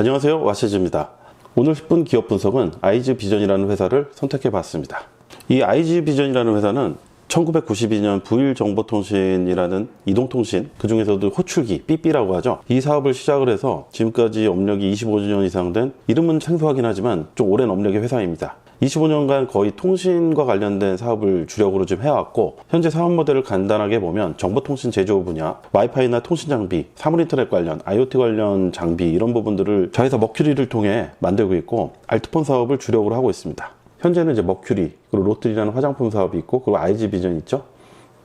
안녕하세요, 와시즈입니다. 오늘 10분 기업 분석은 아이즈비전이라는 회사를 선택해 봤습니다. 이 아이즈비전이라는 회사는 1992년 부일정보통신이라는 이동통신, 그 중에서도 호출기, 삐삐라고 하죠. 이 사업을 시작을 해서 지금까지 업력이 25년 이상 된, 이름은 생소하긴 하지만 좀 오랜 업력의 회사입니다. 25년간 거의 통신과 관련된 사업을 주력으로 좀 해왔고, 현재 사업 모델을 간단하게 보면 정보통신 제조 분야, 와이파이나 통신 장비, 사물인터넷 관련, IoT 관련 장비 이런 부분들을 자회사 머큐리를 통해 만들고 있고, 알트폰 사업을 주력으로 하고 있습니다. 현재는 이제 머큐리, 그리고 로트리라는 화장품 사업이 있고, 그리고 아이즈비전 있죠.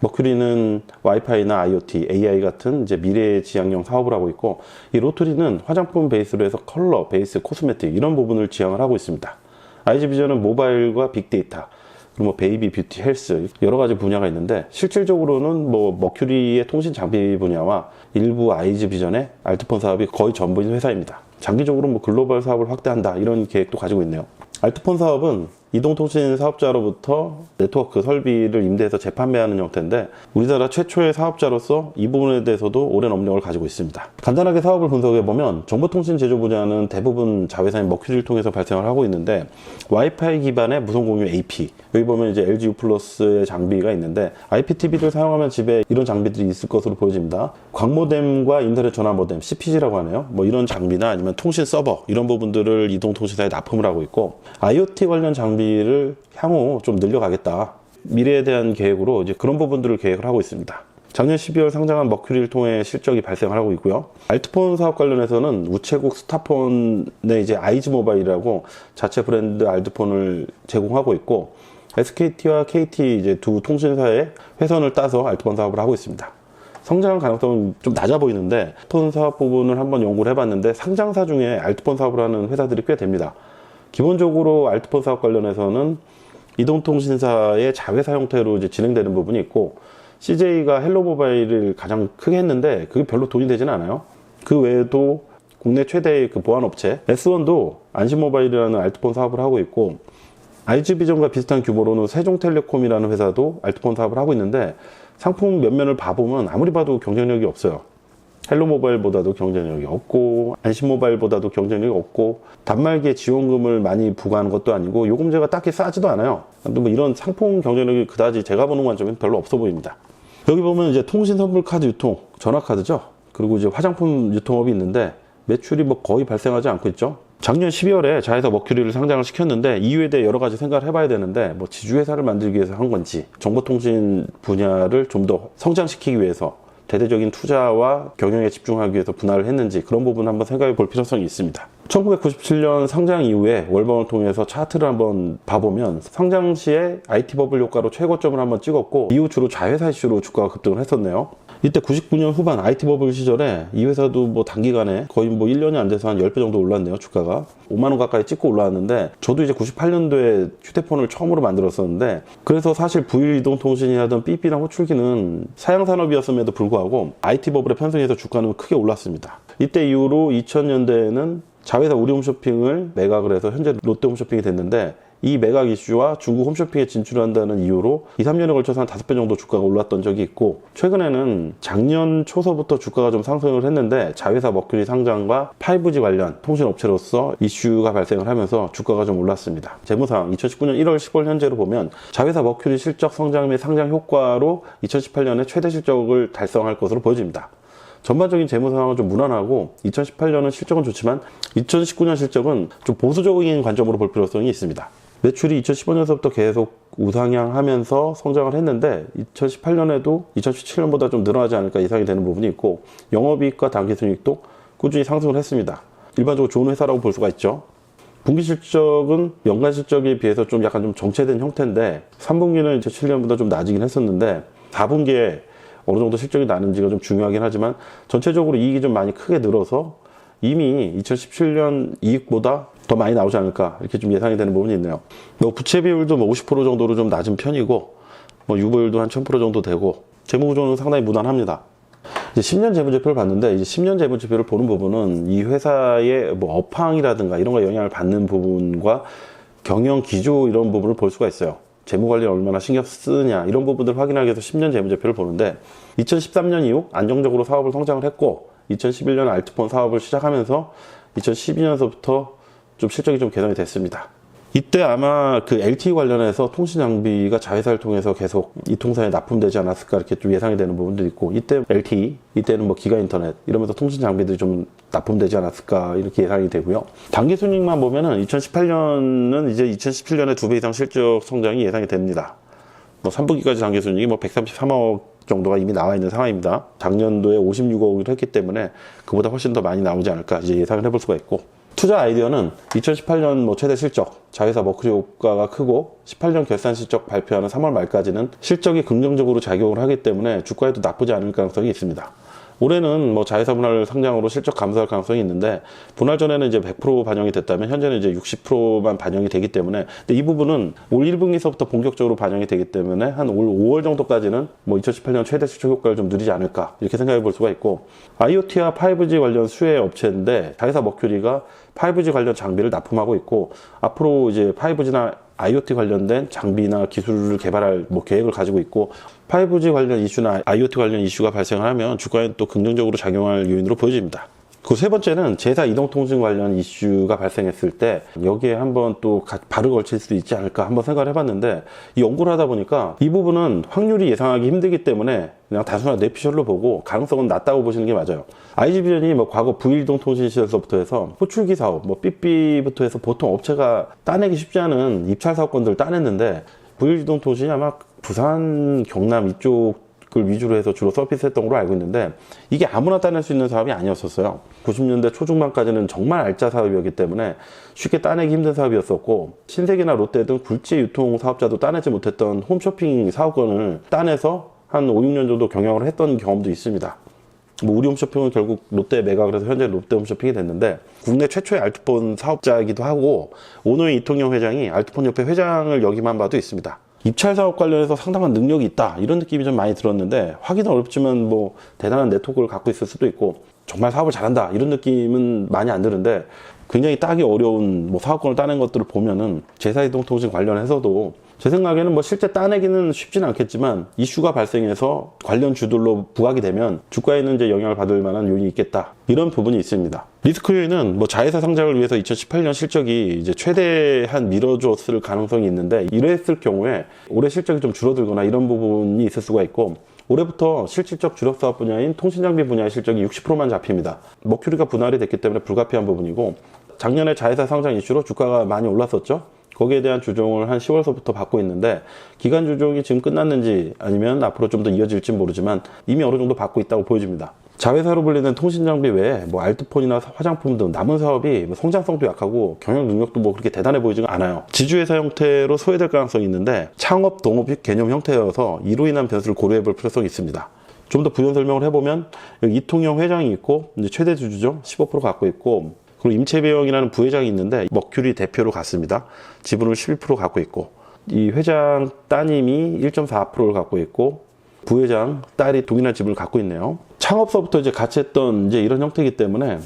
머큐리는 와이파이나 IoT, AI 같은 이제 미래 지향형 사업을 하고 있고, 이 로트리는 화장품 베이스로 해서 컬러, 베이스, 코스메틱 이런 부분을 지향을 하고 있습니다. 아이즈비전은 모바일과 빅데이터, 그리고 뭐 베이비 뷰티, 헬스 여러 가지 분야가 있는데, 실질적으로는 뭐 머큐리의 통신 장비 분야와 일부 아이즈비전의 알트폰 사업이 거의 전부인 회사입니다. 장기적으로 뭐 글로벌 사업을 확대한다 이런 계획도 가지고 있네요. 알트폰 사업은 이동통신 사업자로부터 네트워크 설비를 임대해서 재판매하는 형태인데, 우리나라 최초의 사업자로서 이 부분에 대해서도 오랜 업력을 가지고 있습니다. 간단하게 사업을 분석해보면, 정보통신 제조 분야는 대부분 자회사인 머큐리를 통해서 발생을 하고 있는데, 와이파이 기반의 무선공유 AP, 여기 보면 이제 LG U+의 장비가 있는데, IPTV를 사용하면 집에 이런 장비들이 있을 것으로 보여집니다. 광모뎀과 인터넷 전화 모뎀, CPG라고 하네요. 뭐 이런 장비나 아니면 통신 서버 이런 부분들을 이동통신사에 납품을 하고 있고, IoT 관련 장비를 향후 좀 늘려가겠다, 미래에 대한 계획으로 이제 그런 부분들을 계획을 하고 있습니다. 작년 12월 상장한 머큐리를 통해 실적이 발생을 하고 있고요. 알트폰 사업 관련해서는 우체국 스타폰의 이제 아이즈 모바일이라고 자체 브랜드 알트폰을 제공하고 있고, SKT와 KT 이제 두 통신사의 회선을 따서 알트폰 사업을 하고 있습니다. 성장 가능성은 좀 낮아 보이는데, 알트폰 사업 부분을 한번 연구를 해봤는데, 상장사 중에 알트폰 사업을 하는 회사들이 꽤 됩니다. 기본적으로 알트폰 사업 관련해서는 이동통신사의 자회사 형태로 이제 진행되는 부분이 있고, CJ가 헬로모바일을 가장 크게 했는데 그게 별로 돈이 되지는 않아요. 그 외에도 국내 최대의 그 보안업체 S1도 안심모바일이라는 알트폰 사업을 하고 있고, 아이즈비전과 비슷한 규모로는 세종텔레콤이라는 회사도 알트폰 사업을 하고 있는데, 상품 면면을 봐보면 아무리 봐도 경쟁력이 없어요. 헬로모바일보다도 경쟁력이 없고, 안심모바일보다도 경쟁력이 없고, 단말기에 지원금을 많이 부과하는 것도 아니고, 요금제가 딱히 싸지도 않아요. 뭐 이런 상품 경쟁력이 그다지 제가 보는 관점은 별로 없어 보입니다. 여기 보면 이제 통신 선물 카드 유통, 전화카드죠. 그리고 이제 화장품 유통업이 있는데, 매출이 뭐 거의 발생하지 않고 있죠. 작년 12월에 자회사 머큐리를 상장을 시켰는데, 이유에 대해 여러 가지 생각을 해봐야 되는데, 뭐 지주회사를 만들기 위해서 한 건지, 정보통신 분야를 좀 더 성장시키기 위해서 대대적인 투자와 경영에 집중하기 위해서 분할을 했는지, 그런 부분 한번 생각해 볼 필요성이 있습니다. 1997년 상장 이후에 월봉을 통해서 차트를 한번 봐보면, 상장 시에 IT 버블 효과로 최고점을 한번 찍었고, 이후 주로 자회사 이슈로 주가가 급등을 했었네요. 이때 99년 후반 IT 버블 시절에 이 회사도 뭐 단기간에 거의 뭐 1년이 안 돼서 한 10배 정도 올랐네요. 주가가 5만원 가까이 찍고 올라왔는데, 저도 이제 98년도에 휴대폰을 처음으로 만들었었는데, 그래서 사실 부일이동통신이 하던 삐삐나 호출기는 사양산업이었음에도 불구하고 IT 버블에 편승해서 주가는 크게 올랐습니다. 이때 이후로 2000년대에는 자회사 우리 홈쇼핑을 매각을 해서 현재 롯데 홈쇼핑이 됐는데, 이 매각 이슈와 중국 홈쇼핑에 진출한다는 이유로 2, 3년에 걸쳐서 한 5배 정도 주가가 올랐던 적이 있고, 최근에는 작년 초서부터 주가가 좀 상승을 했는데, 자회사 머큐리 상장과 5G 관련 통신업체로서 이슈가 발생을 하면서 주가가 좀 올랐습니다. 재무상 2019년 1월 15일 현재로 보면, 자회사 머큐리 실적 성장 및 상장 효과로 2018년에 최대 실적을 달성할 것으로 보여집니다. 전반적인 재무 상황은 좀 무난하고, 2018년은 실적은 좋지만 2019년 실적은 좀 보수적인 관점으로 볼 필요성이 있습니다. 매출이 2015년서부터 계속 우상향하면서 성장을 했는데, 2018년에도 2017년보다 좀 늘어나지 않을까 예상이 되는 부분이 있고, 영업이익과 당기순이익도 꾸준히 상승을 했습니다. 일반적으로 좋은 회사라고 볼 수가 있죠. 분기 실적은 연간 실적에 비해서 좀 약간 좀 정체된 형태인데, 3분기는 2007년보다 좀 낮이긴 했었는데, 4분기에 어느 정도 실적이 나는지가 좀 중요하긴 하지만, 전체적으로 이익이 좀 많이 크게 늘어서 이미 2017년 이익보다 더 많이 나오지 않을까, 이렇게 좀 예상이 되는 부분이 있네요. 뭐 부채 비율도 뭐 50% 정도로 좀 낮은 편이고, 뭐 유보율도 한 1000% 정도 되고, 재무구조는 상당히 무난합니다. 이제 10년 재무제표를 봤는데, 이제 10년 재무제표를 보는 부분은 이 회사의 뭐 업황이라든가 이런 거 영향을 받는 부분과 경영 기조 이런 부분을 볼 수가 있어요. 재무관리를 얼마나 신경 쓰느냐 이런 부분들을 확인하기 위해서 10년 재무제표를 보는데, 2013년 이후 안정적으로 사업을 성장을 했고, 2011년 알트폰 사업을 시작하면서 2012년서부터 좀 실적이 좀 개선이 됐습니다. 이때 아마 그 LTE 관련해서 통신 장비가 자회사를 통해서 계속 이 통사에 납품되지 않았을까 이렇게 좀 예상이 되는 부분도 있고, 이때 LTE, 이때는 뭐 기가 인터넷 이러면서 통신 장비들이 좀 납품되지 않았을까 이렇게 예상이 되고요. 단기 순이익만 보면은 2018년은 이제 2017년에 2배 이상 실적 성장이 예상이 됩니다. 뭐 3분기까지 단기 순이익이 뭐 133억 정도가 이미 나와 있는 상황입니다. 작년도에 56억을 했기 때문에 그보다 훨씬 더 많이 나오지 않을까 이제 예상을 해볼 수가 있고, 투자 아이디어는 2018년 뭐 최대 실적, 자회사 머큐리 효과가 크고 18년 결산 실적 발표하는 3월 말까지는 실적이 긍정적으로 작용을 하기 때문에 주가에도 나쁘지 않을 가능성이 있습니다. 올해는 뭐 자회사 분할 상장으로 실적 감소할 가능성이 있는데, 분할 전에는 이제 100% 반영이 됐다면 현재는 이제 60%만 반영이 되기 때문에, 근데 이 부분은 올 1분기서부터 본격적으로 반영이 되기 때문에 한 올 5월 정도까지는 뭐 2018년 최대 실적 효과를 좀 누리지 않을까 이렇게 생각해 볼 수가 있고, IoT와 5G 관련 수혜 업체인데 자회사 머큐리가 5G 관련 장비를 납품하고 있고, 앞으로 이제 5G나 IoT 관련된 장비나 기술을 개발할 뭐 계획을 가지고 있고, 5G 관련 이슈나 IoT 관련 이슈가 발생하면 주가에 또 긍정적으로 작용할 요인으로 보여집니다. 그 세 번째는 제사 이동통신 관련 이슈가 발생했을 때 여기에 한번 또 발을 걸칠 수 있지 않을까 한번 생각을 해봤는데, 이 연구를 하다 보니까 이 부분은 확률이 예상하기 힘들기 때문에 그냥 단순한 뇌피셜로 보고 가능성은 낮다고 보시는 게 맞아요. IG비전이 뭐 과거 V이동통신 시절서부터 해서 호출기 사업, 뭐 삐삐부터 해서 보통 업체가 따내기 쉽지 않은 입찰 사업권들을 따냈는데, V이동통신이 아마 부산, 경남 이쪽을 위주로 해서 주로 서비스했던 걸로 알고 있는데, 이게 아무나 따낼 수 있는 사업이 아니었었어요. 90년대 초중반까지는 정말 알짜 사업이었기 때문에 쉽게 따내기 힘든 사업이었었고, 신세계나 롯데 등 굴지 유통 사업자도 따내지 못했던 홈쇼핑 사업권을 따내서 한 5, 6년 정도 경영을 했던 경험도 있습니다. 뭐 우리 홈쇼핑은 결국 롯데에 매각을 해서 현재 롯데 홈쇼핑이 됐는데, 국내 최초의 알트폰 사업자이기도 하고 오노이 이통영 회장이 알트폰 협회 회장을 여기만 봐도 있습니다. 입찰 사업 관련해서 상당한 능력이 있다 이런 느낌이 좀 많이 들었는데, 확인은 어렵지만 뭐 대단한 네트워크를 갖고 있을 수도 있고 정말 사업을 잘한다 이런 느낌은 많이 안 드는데, 굉장히 따기 어려운 뭐 사업권을 따낸 것들을 보면은 제사이동통신 관련해서도 제 생각에는 뭐 실제 따내기는 쉽지는 않겠지만 이슈가 발생해서 관련 주들로 부각이 되면 주가에는 이제 영향을 받을 만한 요인이 있겠다 이런 부분이 있습니다. 리스크 요인은 뭐 자회사 상장을 위해서 2018년 실적이 이제 최대한 미뤄줬을 가능성이 있는데, 이랬을 경우에 올해 실적이 좀 줄어들거나 이런 부분이 있을 수가 있고, 올해부터 실질적 주력 사업 분야인 통신장비 분야의 실적이 60%만 잡힙니다. 머큐리가 분할이 됐기 때문에 불가피한 부분이고, 작년에 자회사 상장 이슈로 주가가 많이 올랐었죠. 거기에 대한 주종을 한 10월서부터 받고 있는데, 기간 주종이 지금 끝났는지 아니면 앞으로 좀 더 이어질지 모르지만 이미 어느 정도 받고 있다고 보여집니다. 자회사로 불리는 통신장비 외에 뭐 알트폰이나 화장품 등 남은 사업이 뭐 성장성도 약하고 경영 능력도 뭐 그렇게 대단해 보이지가 않아요. 지주회사 형태로 소외될 가능성이 있는데, 창업 동업 개념 형태여서 이로 인한 변수를 고려해 볼 필요성이 있습니다. 좀 더 부연 설명을 해보면, 여기 이통영 회장이 있고 이제 최대 주주죠. 15% 갖고 있고, 그리고 임채배영이라는 부회장이 있는데 머큐리 대표로 갔습니다. 지분을 11% 갖고 있고, 이 회장 따님이 1.4%를 갖고 있고, 부회장 딸이 동일한 지분을 갖고 있네요. 창업서부터 이제 같이 했던 이제 이런 형태이기 때문에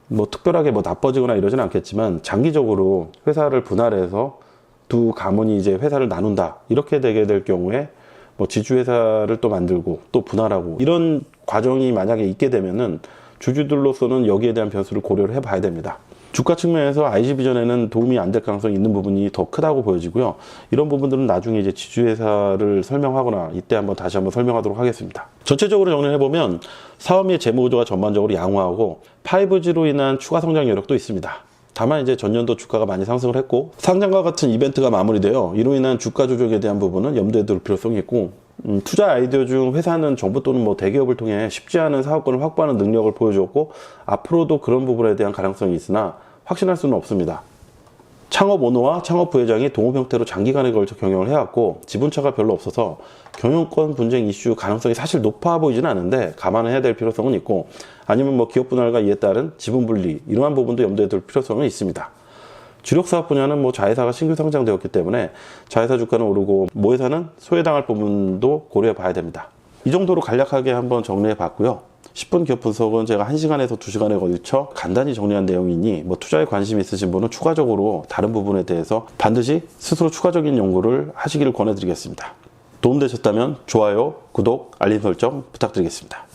뭐 특별하게 뭐 나빠지거나 이러지는 않겠지만, 장기적으로 회사를 분할해서 두 가문이 이제 회사를 나눈다 이렇게 되게 될 경우에 뭐 지주회사를 또 만들고 또 분할하고 이런 과정이 만약에 있게 되면은 주주들로서는 여기에 대한 변수를 고려를 해봐야 됩니다. 주가 측면에서 IG비전에는 도움이 안 될 가능성이 있는 부분이 더 크다고 보여지고요. 이런 부분들은 나중에 이제 지주회사를 설명하거나 이때 다시 한번 설명하도록 하겠습니다. 전체적으로 정리해보면 사업 및 재무 구조가 전반적으로 양호하고 5G로 인한 추가 성장 여력도 있습니다. 다만 이제 전년도 주가가 많이 상승을 했고, 상장과 같은 이벤트가 마무리되어 이로 인한 주가 조정에 대한 부분은 염두에 둘 필요성이 있고, 투자 아이디어 중 회사는 정부 또는 뭐 대기업을 통해 쉽지 않은 사업권을 확보하는 능력을 보여주었고, 앞으로도 그런 부분에 대한 가능성이 있으나 확신할 수는 없습니다. 창업 오너와 창업 부회장이 동업 형태로 장기간에 걸쳐 경영을 해왔고, 지분차가 별로 없어서 경영권 분쟁 이슈 가능성이 사실 높아 보이지는 않은데 감안해야 될 필요성은 있고, 아니면 뭐 기업 분할과 이에 따른 지분 분리 이러한 부분도 염두에 둘 필요성은 있습니다. 주력 사업 분야는 뭐 자회사가 신규 상장되었기 때문에 자회사 주가는 오르고 모회사는 소외당할 부분도 고려해 봐야 됩니다. 이 정도로 간략하게 한번 정리해 봤고요. 10분 기업 분석은 제가 1시간에서 2시간에 걸쳐 간단히 정리한 내용이니 뭐 투자에 관심 있으신 분은 추가적으로 다른 부분에 대해서 반드시 스스로 추가적인 연구를 하시기를 권해드리겠습니다. 도움되셨다면 좋아요, 구독, 알림 설정 부탁드리겠습니다.